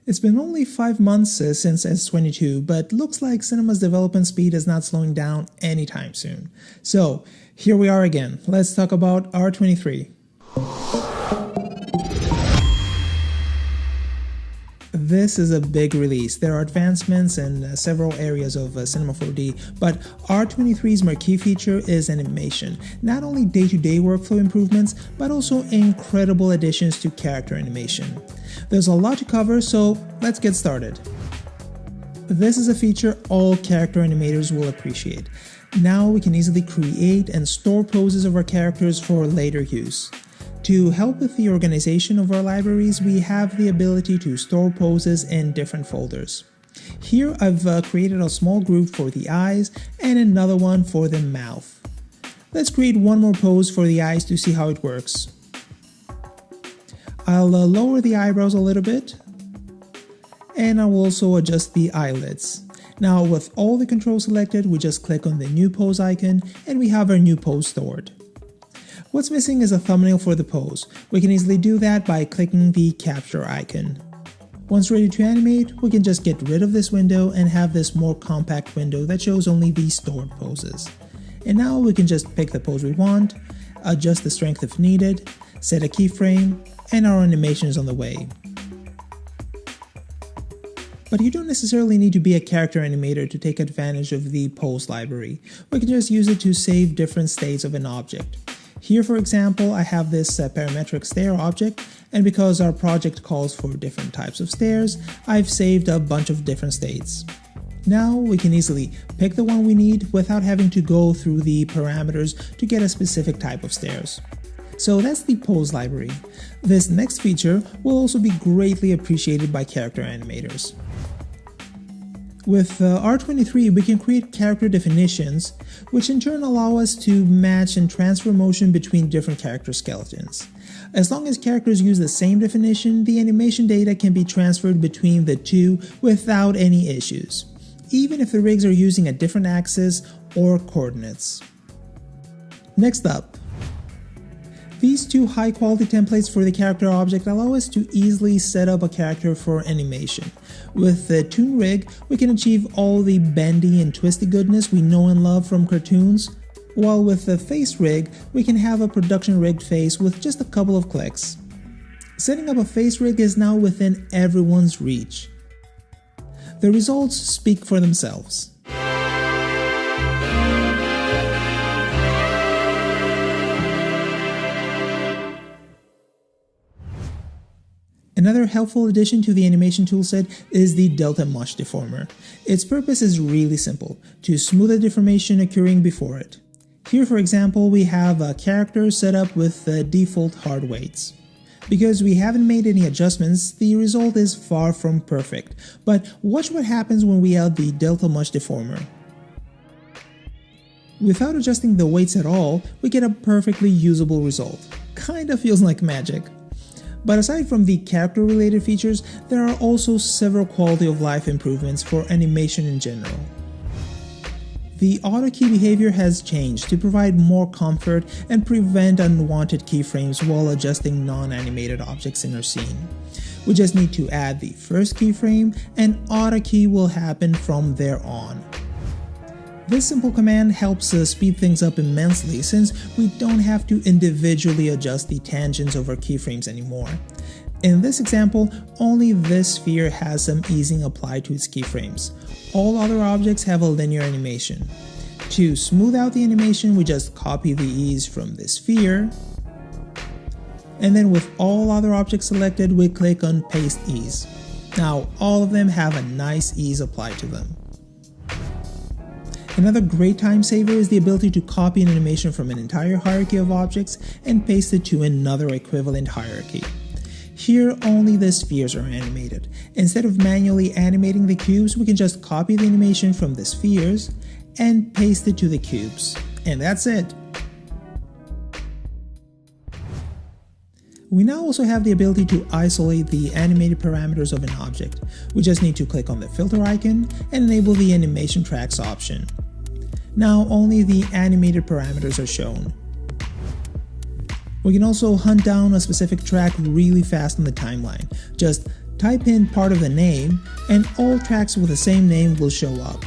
It's been only 5 months since S22, but looks like cinema's development speed is not slowing down anytime soon. So, here we are again. Let's talk about R23. This is a big release. There are advancements in several areas of Cinema 4D, but R23's marquee feature is animation. Not only day-to-day workflow improvements, but also incredible additions to character animation. There's a lot to cover, so let's get started. This is a feature all character animators will appreciate. Now we can easily create and store poses of our characters for later use. To help with the organization of our libraries, we have the ability to store poses in different folders. Here I've created a small group for the eyes and another one for the mouth. Let's create one more pose for the eyes to see how it works. I'll lower the eyebrows a little bit, and I will also adjust the eyelids. Now with all the controls selected, we just click on the new pose icon and we have our new pose stored. What's missing is a thumbnail for the pose. We can easily do that by clicking the capture icon. Once ready to animate, we can just get rid of this window and have this more compact window that shows only the stored poses. And now we can just pick the pose we want, adjust the strength if needed, set a keyframe, and our animation is on the way. But you don't necessarily need to be a character animator to take advantage of the pose library. We can just use it to save different states of an object. Here, for example, I have this parametric stair object, and because our project calls for different types of stairs, I've saved a bunch of different states. Now we can easily pick the one we need without having to go through the parameters to get a specific type of stairs. So that's the pose library. This next feature will also be greatly appreciated by character animators. With R23, we can create character definitions, which in turn allow us to match and transfer motion between different character skeletons. As long as characters use the same definition, the animation data can be transferred between the two without any issues, even if the rigs are using a different axis or coordinates. Next up, these two high-quality templates for the character object allow us to easily set up a character for animation. With the Toon Rig, we can achieve all the bendy and twisty goodness we know and love from cartoons, while with the Face Rig, we can have a production-rigged face with just a couple of clicks. Setting up a face rig is now within everyone's reach. The results speak for themselves. Another helpful addition to the animation toolset is the Delta Mush Deformer. Its purpose is really simple, to smooth a deformation occurring before it. Here, for example, we have a character set up with the default hard weights. Because we haven't made any adjustments, the result is far from perfect. But watch what happens when we add the Delta Mush Deformer. Without adjusting the weights at all, we get a perfectly usable result. Kinda feels like magic. But aside from the character-related features, there are also several quality of life improvements for animation in general. The Autokey behavior has changed to provide more comfort and prevent unwanted keyframes while adjusting non-animated objects in our scene. We just need to add the first keyframe and Autokey will happen from there on. This simple command helps us speed things up immensely since we don't have to individually adjust the tangents of our keyframes anymore. In this example, only this sphere has some easing applied to its keyframes. All other objects have a linear animation. To smooth out the animation, we just copy the ease from the sphere, and then with all other objects selected, we click on Paste Ease. Now all of them have a nice ease applied to them. Another great time saver is the ability to copy an animation from an entire hierarchy of objects and paste it to another equivalent hierarchy. Here, only the spheres are animated. Instead of manually animating the cubes, we can just copy the animation from the spheres and paste it to the cubes. And that's it. We now also have the ability to isolate the animated parameters of an object. We just need to click on the filter icon and enable the animation tracks option. Now only the animated parameters are shown. We can also hunt down a specific track really fast on the timeline. Just Type in part of the name, and all tracks with the same name will show up.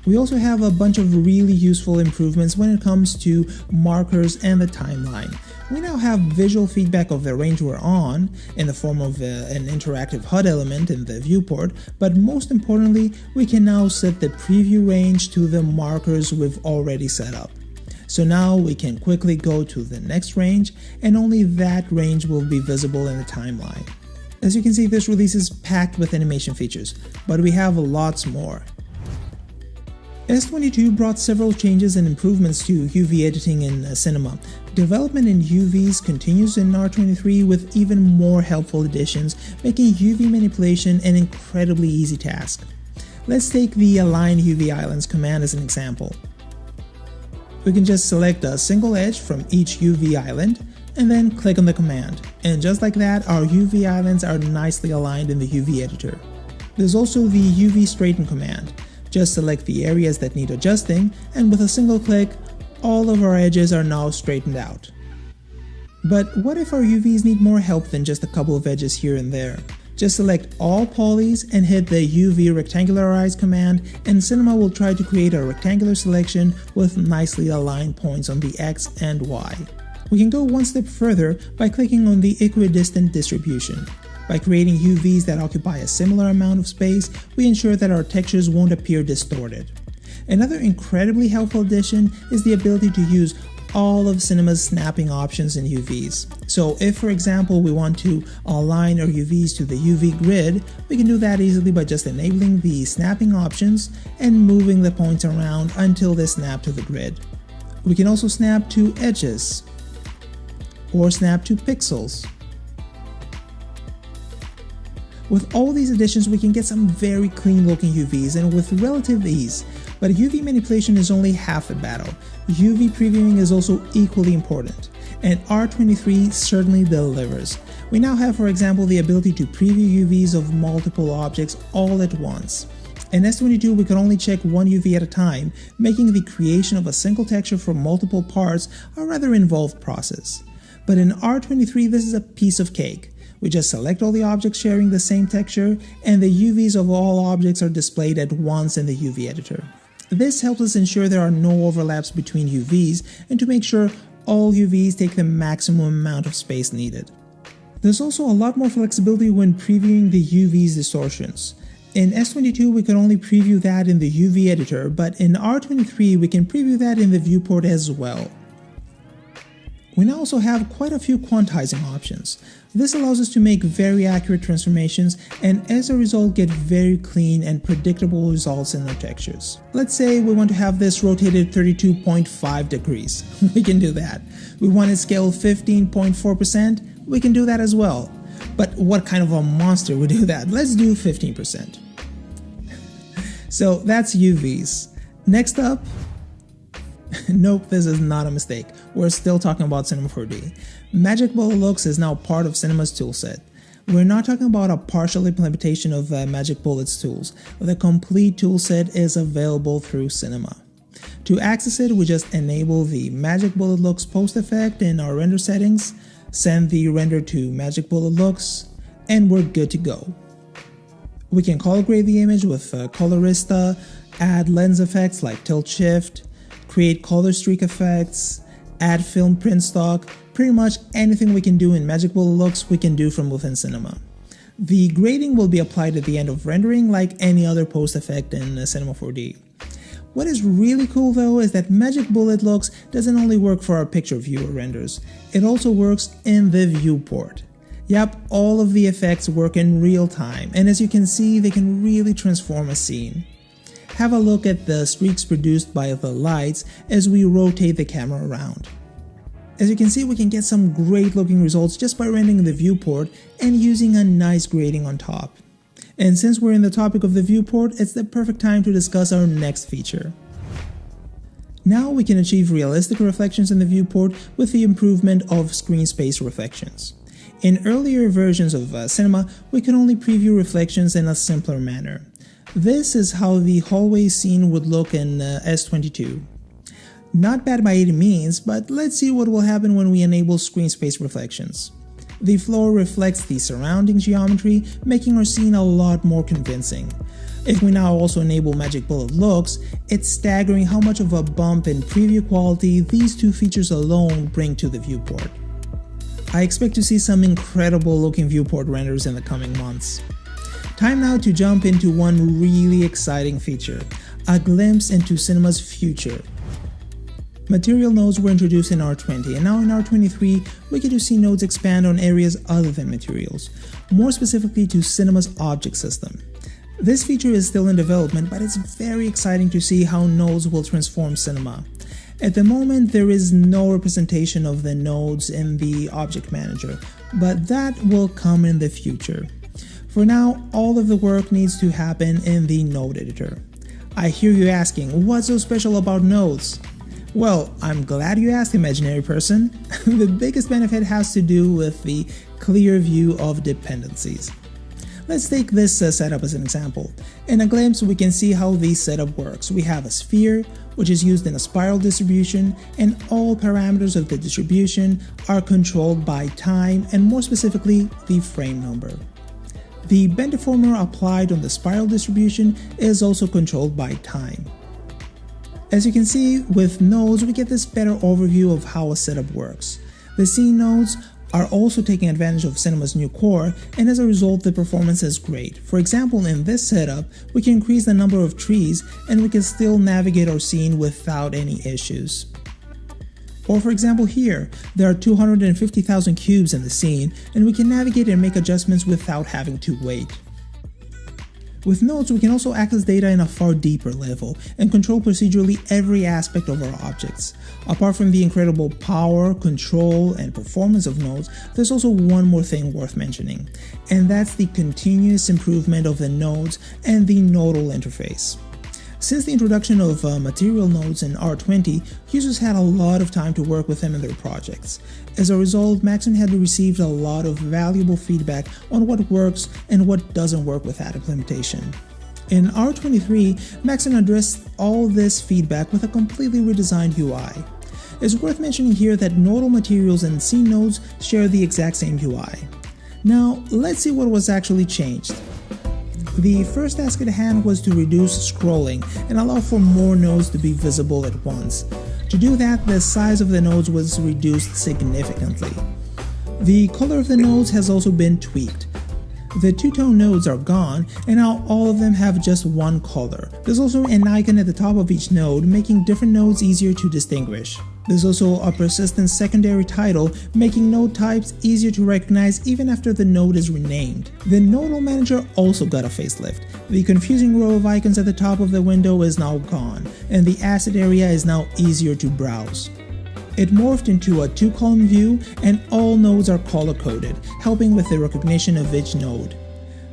We also have a bunch of really useful improvements when it comes to markers and the timeline. We now have visual feedback of the range we're on in the form of an interactive HUD element in the viewport, but most importantly, we can now set the preview range to the markers we've already set up. So now we can quickly go to the next range, and only that range will be visible in the timeline. As you can see, this release is packed with animation features, but we have lots more. S22 brought several changes and improvements to UV editing in Cinema. Development in UVs continues in R23 with even more helpful additions, making UV manipulation an incredibly easy task. Let's take the Align UV Islands command as an example. We can just select a single edge from each UV island and then click on the command. And just like that, our UV islands are nicely aligned in the UV editor. There's also the UV Straighten command. Just select the areas that need adjusting, and with a single click, all of our edges are now straightened out. But what if our UVs need more help than just a couple of edges here and there? Just select all polys and hit the UV Rectangularize command, and Cinema will try to create a rectangular selection with nicely aligned points on the X and Y. We can go one step further by clicking on the equidistant distribution. By creating UVs that occupy a similar amount of space, we ensure that our textures won't appear distorted. Another incredibly helpful addition is the ability to use all of Cinema's snapping options in UVs. So if, for example, we want to align our UVs to the UV grid, we can do that easily by just enabling the snapping options and moving the points around until they snap to the grid. We can also snap to edges or snap to pixels. With all these additions, we can get some very clean looking UVs and with relative ease. But UV manipulation is only half the battle. UV previewing is also equally important, and R23 certainly delivers. We now have, for example, the ability to preview UVs of multiple objects all at once. In S22, we can only check one UV at a time, making the creation of a single texture for multiple parts a rather involved process. But in R23, this is a piece of cake. We just select all the objects sharing the same texture, and the UVs of all objects are displayed at once in the UV editor. This helps us ensure there are no overlaps between UVs and to make sure all UVs take the maximum amount of space needed. There's also a lot more flexibility when previewing the UV's distortions. In S22, we can only preview that in the UV editor, but in R23, we can preview that in the viewport as well. We now also have quite a few quantizing options. This allows us to make very accurate transformations and as a result get very clean and predictable results in our textures. Let's say we want to have this rotated 32.5 degrees. We can do that. We want it scaled 15.4%. We can do that as well. But what kind of a monster would do that? Let's do 15%. So that's UVs. Next up, nope, this is not a mistake. We're still talking about Cinema 4D. Magic Bullet Looks is now part of Cinema's toolset. We're not talking about a partial implementation of Magic Bullet's tools. The complete toolset is available through Cinema. To access it, we just enable the Magic Bullet Looks post effect in our render settings, send the render to Magic Bullet Looks, and we're good to go. We can color grade the image with Colorista, add lens effects like tilt shift, create color streak effects, add film print stock. Pretty much anything we can do in Magic Bullet Looks we can do from within Cinema. The grading will be applied at the end of rendering like any other post effect in Cinema 4D. What is really cool though is that Magic Bullet Looks doesn't only work for our picture viewer renders, it also works in the viewport. Yep, all of the effects work in real time, and as you can see, they can really transform a scene. Have a look at the streaks produced by the lights as we rotate the camera around. As you can see, we can get some great looking results just by rendering the viewport and using a nice grading on top. And since we're in the topic of the viewport, it's the perfect time to discuss our next feature. Now we can achieve realistic reflections in the viewport with the improvement of screen space reflections. In earlier versions of Cinema, we could only preview reflections in a simpler manner. This is how the hallway scene would look in S22. Not bad by any means, but let's see what will happen when we enable screen space reflections. The floor reflects the surrounding geometry, making our scene a lot more convincing. If we now also enable Magic Bullet looks, it's staggering how much of a bump in preview quality these two features alone bring to the viewport. I expect to see some incredible looking viewport renders in the coming months. Time now to jump into one really exciting feature, a glimpse into cinema's future. Material nodes were introduced in R20, and now in R23 we get to see nodes expand on areas other than materials, more specifically to cinema's object system. This feature is still in development, but it's very exciting to see how nodes will transform cinema. At the moment, there is no representation of the nodes in the Object Manager, but that will come in the future. For now, all of the work needs to happen in the Node Editor. I hear you asking, what's so special about nodes? Well, I'm glad you asked, imaginary person. The biggest benefit has to do with the clear view of dependencies. Let's take this setup as an example. In a glimpse, we can see how the setup works. We have a sphere, which is used in a spiral distribution, and all parameters of the distribution are controlled by time, and more specifically, the frame number. The bend deformer applied on the spiral distribution is also controlled by time. As you can see, with nodes, we get this better overview of how a setup works. The scene nodes are also taking advantage of cinema's new core, and as a result the performance is great. For example, in this setup, we can increase the number of trees and we can still navigate our scene without any issues. Or for example here, there are 250,000 cubes in the scene and we can navigate and make adjustments without having to wait. With nodes, we can also access data in a far deeper level and control procedurally every aspect of our objects. Apart from the incredible power, control, and performance of nodes, there's also one more thing worth mentioning, and that's the continuous improvement of the nodes and the nodal interface. Since the introduction of material nodes in R20, users had a lot of time to work with them in their projects. As a result, Maxon had received a lot of valuable feedback on what works and what doesn't work with that implementation. In R23, Maxon addressed all this feedback with a completely redesigned UI. It's worth mentioning here that nodal materials and scene nodes share the exact same UI. Now, let's see what was actually changed. The first task at hand was to reduce scrolling and allow for more nodes to be visible at once. To do that, the size of the nodes was reduced significantly. The color of the nodes has also been tweaked. The two-tone nodes are gone, and now all of them have just one color. There's also an icon at the top of each node, making different nodes easier to distinguish. There's also a persistent secondary title, making node types easier to recognize even after the node is renamed. The Nodal Manager also got a facelift. The confusing row of icons at the top of the window is now gone, and the asset area is now easier to browse. It morphed into a two-column view, and all nodes are color-coded, helping with the recognition of each node.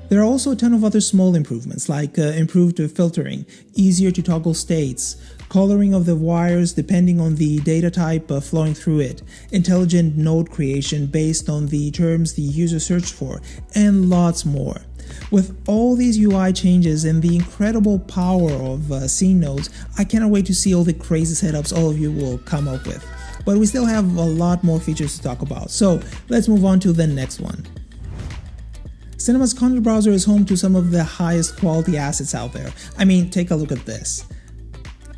There are also a ton of other small improvements, like improved filtering, easier to toggle states, coloring of the wires depending on the data type flowing through it, intelligent node creation based on the terms the user searched for, and lots more. With all these UI changes and the incredible power of scene nodes, I cannot wait to see all the crazy setups all of you will come up with. But we still have a lot more features to talk about, so let's move on to the next one. Cinema's content browser is home to some of the highest quality assets out there. I mean, take a look at this.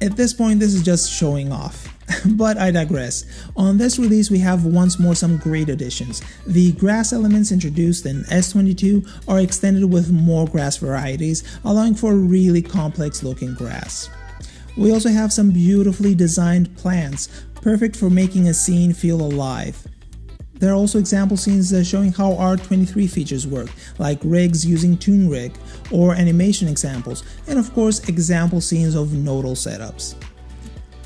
At this point, this is just showing off. But I digress. On this release, we have once more some great additions. The grass elements introduced in S22 are extended with more grass varieties, allowing for really complex looking grass. We also have some beautifully designed plants, perfect for making a scene feel alive. There are also example scenes showing how R23 features work, like rigs using ToonRig, or animation examples, and of course example scenes of nodal setups.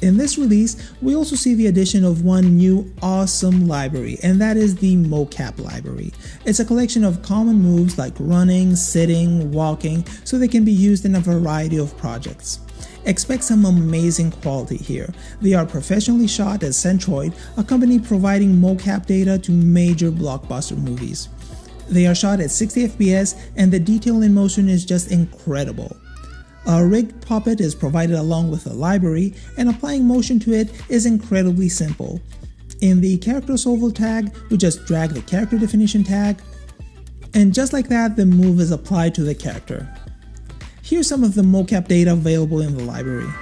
In this release, we also see the addition of one new awesome library, and that is the mocap library. It's a collection of common moves like running, sitting, walking, so they can be used in a variety of projects. Expect some amazing quality here. They are professionally shot as Centroid, a company providing mocap data to major blockbuster movies. They are shot at 60 FPS and the detail in motion is just incredible. A rigged puppet is provided along with a library, and applying motion to it is incredibly simple. In the character oval tag, we just drag the character definition tag, and just like that, the move is applied to the character. Here's some of the mocap data available in the library.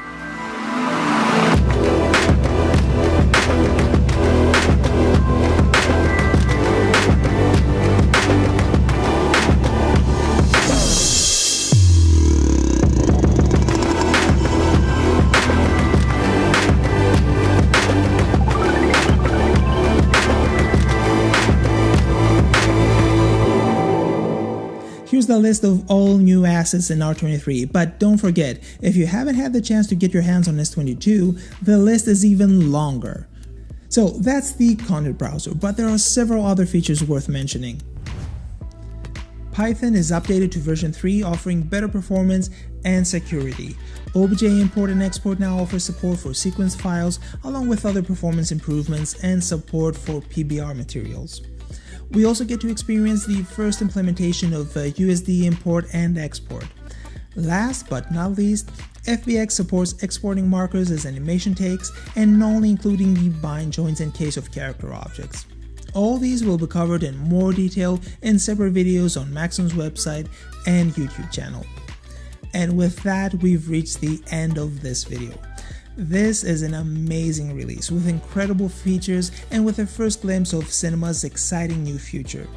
Here's the list of all new assets in R23, but don't forget, if you haven't had the chance to get your hands on S22, the list is even longer. So that's the content browser, but there are several other features worth mentioning. Python is updated to version 3, offering better performance and security. OBJ import and export now offers support for sequence files, along with other performance improvements and support for PBR materials. We also get to experience the first implementation of USD import and export. Last but not least, FBX supports exporting markers as animation takes and only including the bind joints in case of character objects. All these will be covered in more detail in separate videos on Maxim's website and YouTube channel. And with that, we've reached the end of this video. This is an amazing release with incredible features and with a first glimpse of cinema's exciting new future.